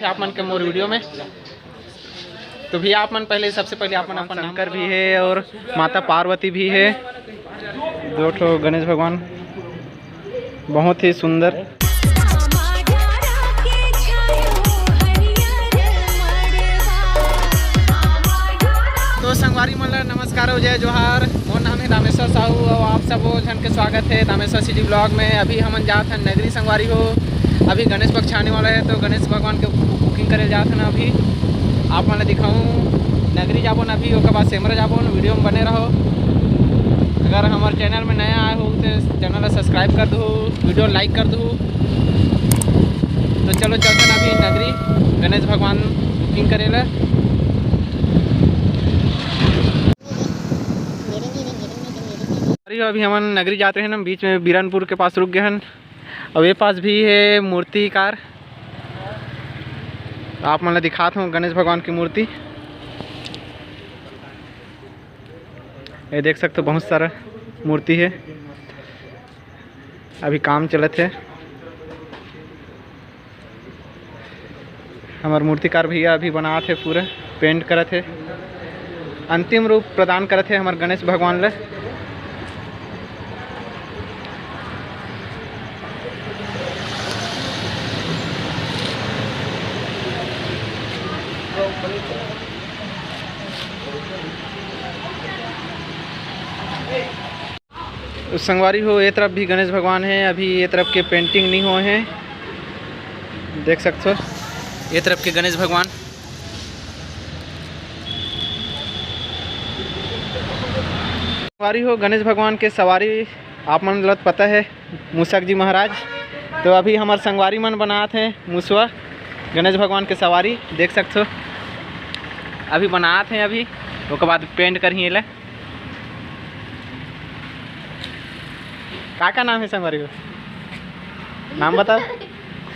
आप मन के मोर वीडियो में तो भी आप मन पहले सबसे पहले आप मन अपन शंकर भी है और माता पार्वती भी है। दो ठो गणेश भगवान बहुत ही सुंदर। तो संगवारी मन नमस्कार जय जोहार। मोर नाम है रामेश्वर साहू और आप सब जन के स्वागत है रामेश्वर सिटी ब्लॉग में। अभी हम जाते हैं नगरी संगवारी हो। अभी गणेश पक्ष आने वाला है तो गणेश भगवान के बुकिंग करे जाते हैं। अभी आप मैंने दिखाऊँ नगरी जाबो न अभी उसके बाद सेमरा जाबो न। वीडियो में बने रहो। अगर हमारे चैनल में नया आए हो तो चैनल सब्सक्राइब कर दो, वीडियो लाइक कर दो। तो चलो चलते हैं अभी नगरी गणेश भगवान बुकिंग करेला। अभी हम नगरी जाते हैं ना, बीच में बीरनपुर के पास रुक गए हैं और ये पास भी है मूर्तिकार। आप मैं दिखाता हूँ गणेश भगवान की मूर्ति। ये देख सकते हो बहुत सारा मूर्ति है। अभी काम चलत है। हमारे मूर्तिकार भैया अभी बनाते थे, पूरा पेंट करते थे, अंतिम रूप प्रदान करते थे हमारे गणेश भगवान ले। उस संगवारी हो ये तरफ भी गणेश भगवान है। अभी ये तरफ के पेंटिंग नहीं हुए हैं, देख सकते हो ये तरफ के गणेश भगवान। संगवारी हो गणेश भगवान के सवारी आप मन लत पता है मूसक जी महाराज। तो अभी हमारे संगवारी मन बनाते हैं मूसवा गणेश भगवान के सवारी, देख सकते हो अभी बनाते हैं। अभी उसके बाद पेंट कर ही ले। का नाम है संगवारी को? नाम बताओ।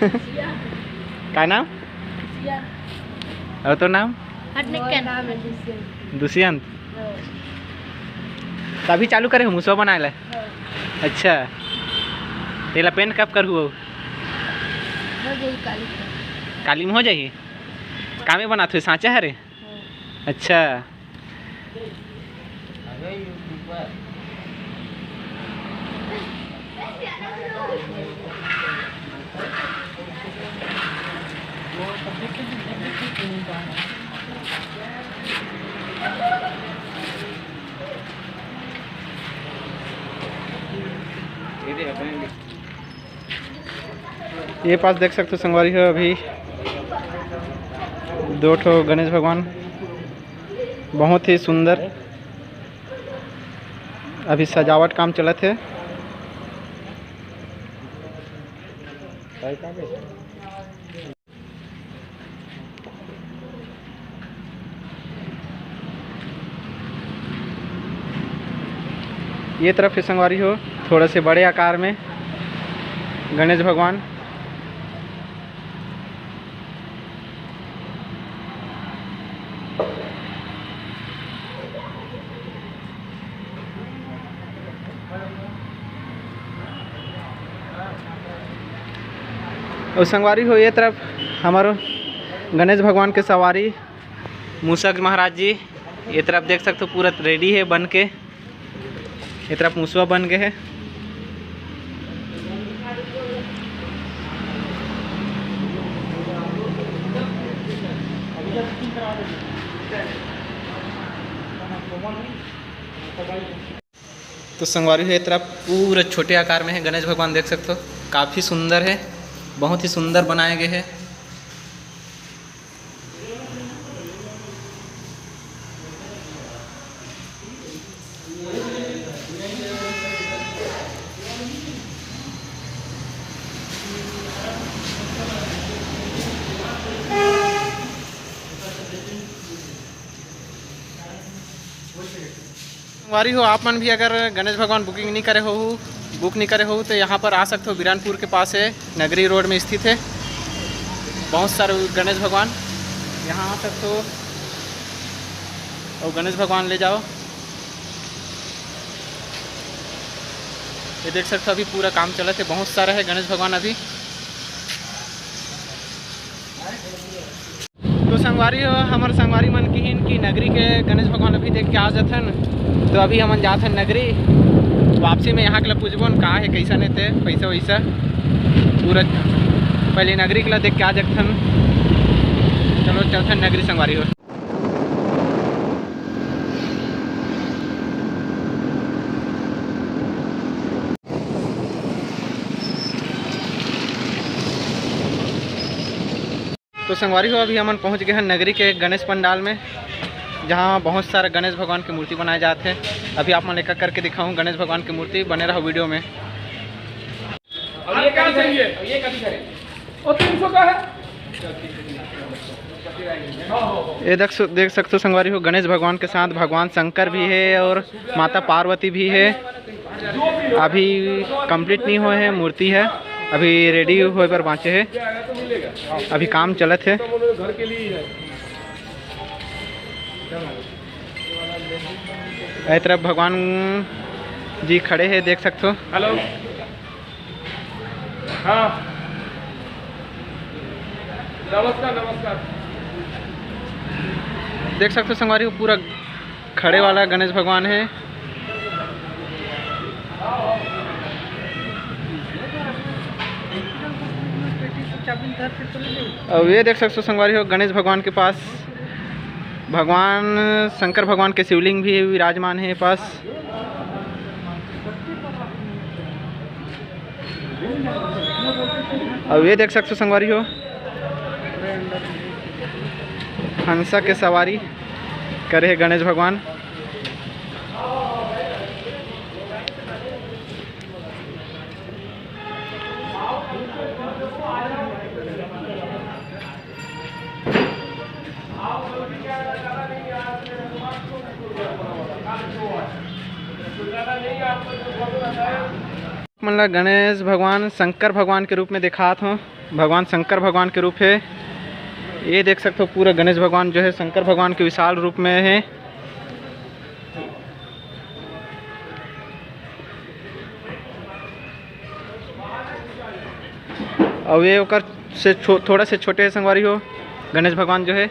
क्या नाम? और तो नाम? दुष्यंत। तभी चालू करे मुसवा बनाए ला। अच्छा तेला पेंट कब कर हुआ? काली में हो जाइए। कामे बनाते सांचा है रे? अच्छा ये पास देख सकते हो संगवारी है। अभी दो ठो गणेश भगवान बहुत ही सुंदर। अभी सजावट काम चलत है। ये तरफ से संगवारी हो थोड़ा से बड़े आकार में गणेश भगवान। और संगवारी हो ये तरफ हमारो गणेश भगवान के सवारी मूसक महाराज जी। ये तरफ देख सकते हो पूरा रेडी है बन के। ये तरफ मूसवा बन गए है। तो संगवारी है तरफ पूरा छोटे आकार में है गणेश भगवान, देख सकते हो काफ़ी सुंदर है, बहुत ही सुंदर बनाए गए हैं। संगवारी हो आप मन भी अगर गणेश भगवान बुकिंग नहीं करे हो, बुक नहीं करे हो तो यहाँ पर आ सकते हो। बीरनपुर के पास है, नगरी रोड में स्थित है। बहुत सारे गणेश भगवान यहाँ आ सकते हो और गणेश भगवान ले जाओ। ये देख सकते हो अभी पूरा काम चला थे, बहुत सारा है गणेश भगवान अभी। तो संगवारी हो हमारे संगवारी मन की नगरी के गणेश भगवान अभी देख के आ जाथन। तो अभी हमन जाथन नगरी वापसी में यहाँ के लिए पूछबोन का है कैसा नहीं थे पैसा वैसा पूरा पहले नगरी के लिए देख के आ जाथन। चलो चलथन नगरी संगवारी हो। तो संगवारी हो अभी हमन पहुंच गए हैं नगरी के गणेश पंडाल में, जहां बहुत सारे गणेश भगवान की मूर्ति बनाए जाते हैं। अभी आप मैं लेकर करके दिखाऊं गणेश भगवान की मूर्ति, बने रहो वीडियो में। अब ये क्या चाहिए? ये कभी करें और 300 का है। ये देख सकते हो संगवारी हो गणेश भगवान के साथ भगवान शंकर भी है और माता पार्वती भी है। अभी कंप्लीट नहीं हुए हैं, मूर्ति है अभी रेडी हुए पर बाँचे है, अभी काम चलत है। घर के लिए इस तरफ भगवान जी खड़े हैं, देख सकते हो। हेलो हाँ नमस्कार नमस्कार। देख सकते हो संगवारी को पूरा खड़े वाला गणेश भगवान है। अब ये देख सकते हो संगवारी हो गणेश भगवान के पास भगवान शंकर भगवान के शिवलिंग भी विराजमान है पास। अब ये देख सकते हो संगवारी हो हंसा के सवारी करे है गणेश भगवान। मतलब गणेश भगवान शंकर भगवान के रूप में दिखात हूँ, भगवान शंकर भगवान के रूप है। ये देख सकते हो पूरा गणेश भगवान जो है शंकर भगवान के विशाल रूप में है। और ये ओकर से थोड़ा से छोटे संगवारी हो गणेश भगवान जो है,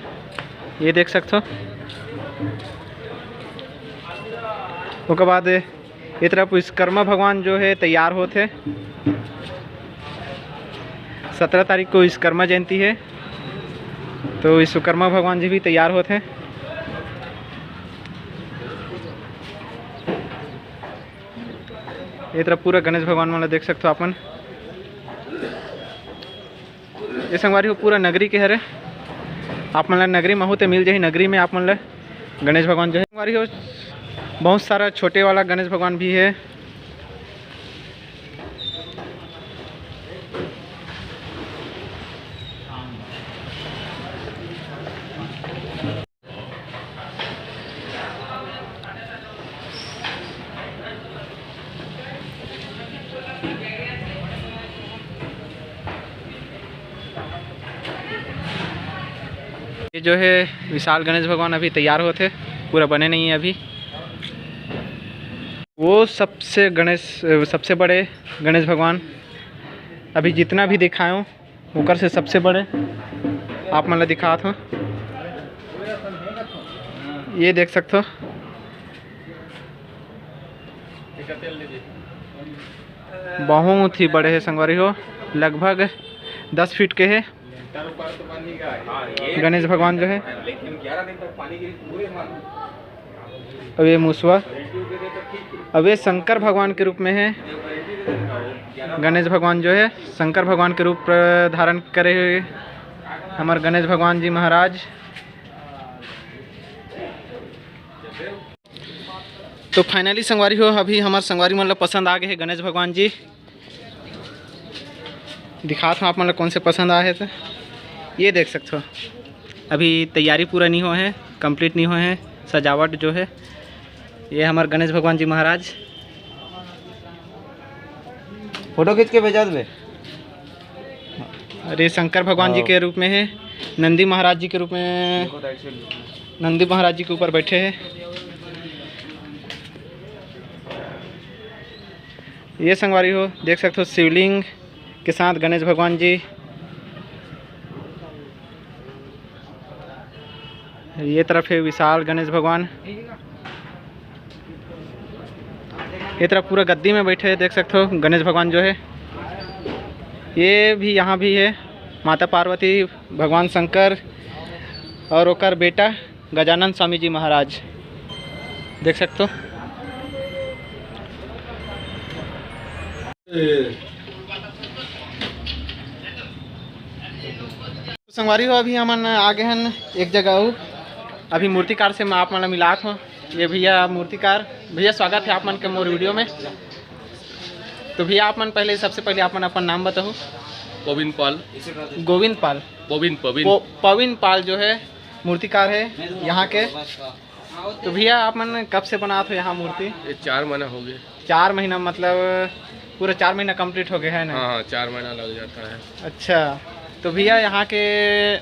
ये देख सकते हो। उसके बाद ये तरफ विश्वकर्मा भगवान जो है तैयार होते। 17 तारीख को विश्वकर्मा जयंती है, तो विश्वकर्मा भगवान जी भी तैयार होते हैं। ये तरफ पूरा गणेश भगवान वाला देख सकते हो अपन। ये संगवारी हो पूरा नगरी के हरे, आप मतलब नगरी में होते मिल जाए नगरी में आप मतलब गणेश भगवान जो है। संगवारी हो बहुत सारा छोटे वाला गणेश भगवान भी है। ये जो है विशाल गणेश भगवान अभी तैयार होते, पूरा बने नहीं है अभी। वो सबसे बड़े गणेश भगवान अभी जितना भी दिखाऊं ऊपर से सबसे बड़े आप मतलब दिखाता हूँ। ये देख सकते हो बहुत ही बड़े है संगवारी हो, लगभग 10 फीट के है गणेश भगवान जो है। अब ये मूसवा अब ये शंकर भगवान के रूप में है। गणेश भगवान जो है शंकर भगवान के रूप धारण करे हुए हमारे गणेश भगवान जी महाराज। तो फाइनली संगवारी हो अभी हमारे संगवारी मतलब पसंद आ गए हैं गणेश भगवान जी। दिखाता हूँ आप मतलब कौन से पसंद आए हैं। तो ये देख सकते हो अभी तैयारी पूरा नहीं हुआ है, कंप्लीट नहीं हुए हैं। सजावट जो है ये हमारे गणेश भगवान जी महाराज। फोटो खींच के भेजा दे। अरे शंकर भगवान जी के रूप में है, नंदी महाराज जी के रूप में, नंदी महाराज जी के ऊपर बैठे हैं। ये संगवारी हो देख सकते हो शिवलिंग के साथ गणेश भगवान जी। ये तरफ है विशाल गणेश भगवान, ये तरफ पूरा गद्दी में बैठे हैं, देख सकते हो गणेश भगवान जो है। ये भी यहाँ भी है माता पार्वती, भगवान शंकर और ओकर बेटा गजानन स्वामी जी महाराज, देख सकते हो। संगवारी हो अभी हमन आगे हन एक जगह हो, अभी मूर्तिकार से मैं आप मन मिलात हूँ। ये भैया मूर्तिकार भैया, स्वागत है आप मन के मोर वीडियो में। तो भैया आप मन पहले सबसे पहले आप मन अपन नाम बताओ। गोविंद पाल। गोविंद पाल। पविन पाल जो है मूर्तिकार है यहाँ के। तो भैया आप मन कब से बनाते हो यहाँ मूर्ति? ये 4 महीना हो गए। 4 महीना मतलब पूरा 4 महीना कंप्लीट हो गया है ना? हाँ 4 महीना लग जाता है। अच्छा, तो भैया यहाँ के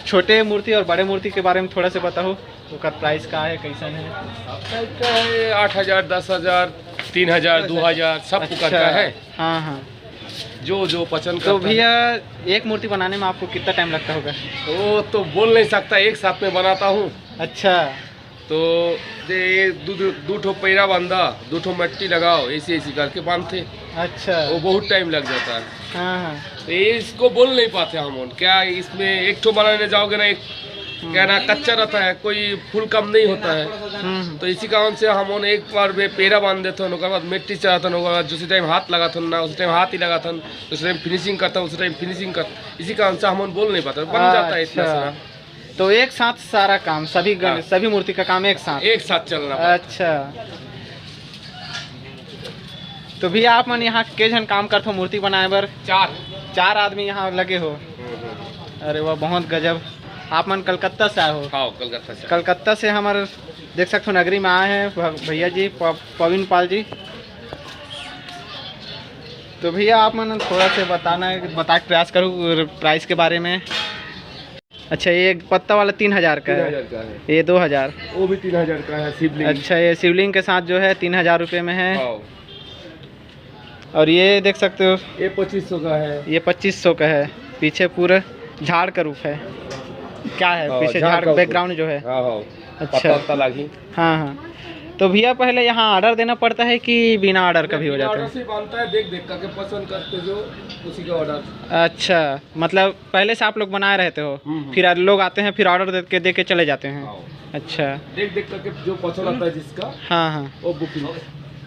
छोटे मूर्ति और बड़े मूर्ति के बारे में थोड़ा से बताओ, उसका प्राइस का है, कैसन है? 8,000, 10,000, 3,000, 2,000 सब अच्छा, करता है। हाँ हाँ, जो पसंद तो करता भैया एक मूर्ति बनाने में आपको कितना टाइम लगता होगा? वो तो बोल नहीं सकता, एक साथ में बनाता हूँ। अच्छा, तो ये दो ठो पैरा बांधा, 2 ठो मिट्टी लगाओ, ऐसे करके बांधते। अच्छा, वो बहुत टाइम लग जाता है। हाँ हाँ, तो ये इसको बोल नहीं पाते हम क्या, इसमें एक ठो बनाने जाओगे ना, एक क्या ना कच्चा रहता है, कोई फुल कम नहीं होता है। तो इसी कारण से हम एक बार पेड़ा बांध देते हैं, बाद मिट्टी चढ़ाता हूँ, जिस टाइम हाथ लगाता ना उस टाइम हाथ ही लगाता, उस टाइम फिनिशिंग करता उस टाइम फिनिशिंग कर। इसी कारण से हम बोल नहीं पाते, बन जाता है इतना सारा। तो एक साथ सारा काम सभी मूर्ति का काम एक साथ चलना। अच्छा, तो भैया आप मन यहाँ के जन काम करते हो मूर्ति बनाए बर? 4 आदमी यहाँ लगे हो। अरे वाह, बहुत गजब। आप मन कलकत्ता से आए हो? हाँ, कलकत्ता से हमारे देख सकते हो नगरी में आए हैं भैया जी पविन पाल जी। तो भैया आप मन थोड़ा से बता के प्रयास करूँ प्राइस के बारे में। अच्छा, ये पत्ता वाला 3,000 का है, ये 2,000, वो भी 3,000 का है शिवलिंग। अच्छा, ये शिवलिंग के साथ जो है 3,000 रुपये में है। और ये देख सकते हो ये 2500 का है। ये 2500 का है। पीछे पूरा झाड़ का रूप है, क्या है पीछे झाड़ का बैकग्राउंड जो है? अच्छा, हाँ हाँ। तो भैया पहले यहाँ ऑर्डर देना पड़ता है कि बिना ऑर्डर का भी हो जाता है? से बनता है, देख करके पसंद करते जो उसी का ऑर्डर। अच्छा, मतलब पहले से आप लोग बनाए रहते हो, फिर लोग आते हैं, फिर ऑर्डर दे के चले जाते हैं? अच्छा, देख करके जो पसंद आता है जिसका, हाँ हाँ, वो बुकिंग।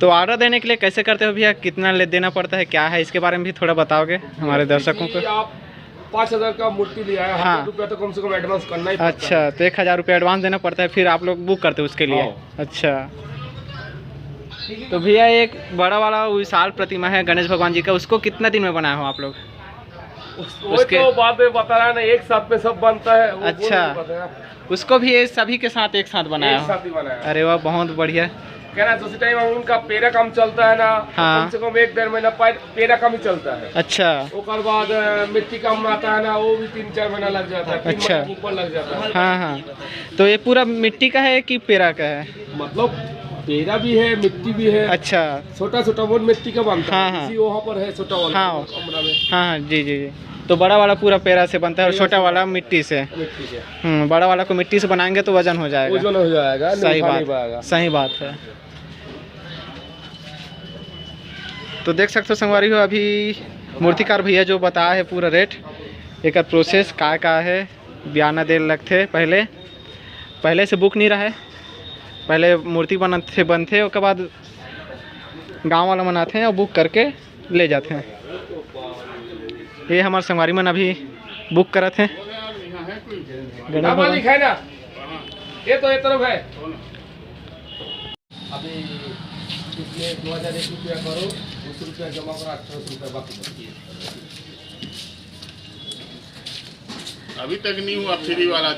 तो ऑर्डर देने के लिए कैसे करते हो भैया? कितना देना पड़ता है, क्या है इसके बारे में भी थोड़ा बताओगे हमारे दर्शकों को? आप 5,000 का मूर्ति लिया है, हाँ, 1,000 रुपया तो कम से कम एडवांस करना ही पड़ता है। अच्छा, तो 1,000 रुपया एडवांस देना पड़ता है, फिर आप लोग बुक करते हो उसके लिए? अच्छा, तो भैया एक बड़ा वाला विशाल प्रतिमा है गणेश भगवान जी का, उसको कितना दिन में बनाए हो आप लोग? उसके तो बाद में बता रहा है ना, एक साथ में सब बनता है। अच्छा, उसको भी सभी के साथ एक साथ बनाया हो? अरे वाह, बहुत बढ़िया। क्या ना, दूसरे टाइम उनका पेड़ा काम चलता है ना, हाँ, कम से कम 1-1.5 महीना पेड़ा काम ही चलता है। अच्छा, उसके बाद मिट्टी काम आता है ना, वो भी 3-4 महीना लग जाता है। अच्छा, ऊपर लग जाता है। हाँ हाँ। तो ये पूरा मिट्टी का है कि पेड़ा का है? मतलब पेड़ा भी है, मिट्टी भी है। अच्छा, छोटा वो मिट्टी का बनता है। हाँ, इसी वहाँ पर है छोटा वाला, हाँ कमरा में। हाँ जी जी जी। तो बड़ा वाला पूरा पेड़ा से बनता है और छोटा वाला मिट्टी से? बड़ा वाला को मिट्टी से बनाएंगे तो वजन हो जाएगा। वजन हो जाएगा, सही बात है। तो देख सकते हो संगवारी हो, अभी मूर्तिकार भैया जो बताया है पूरा रेट, एक प्रोसेस का है, बयाना दे लगते पहले से बुक नहीं रहा है, पहले मूर्ति बनते उसके बाद गांव वाला बनाते हैं और बुक करके ले जाते हैं। ये हमारे संगवारी मन अभी बुक करते हैं। है ना, ये तो एक तरफ है। अभी इसमें 2,001 रुपया करो, 20 रुपया जमा करो, 1800 रुपया बाकी। अभी तक नहीं हुआ फ्री वाला।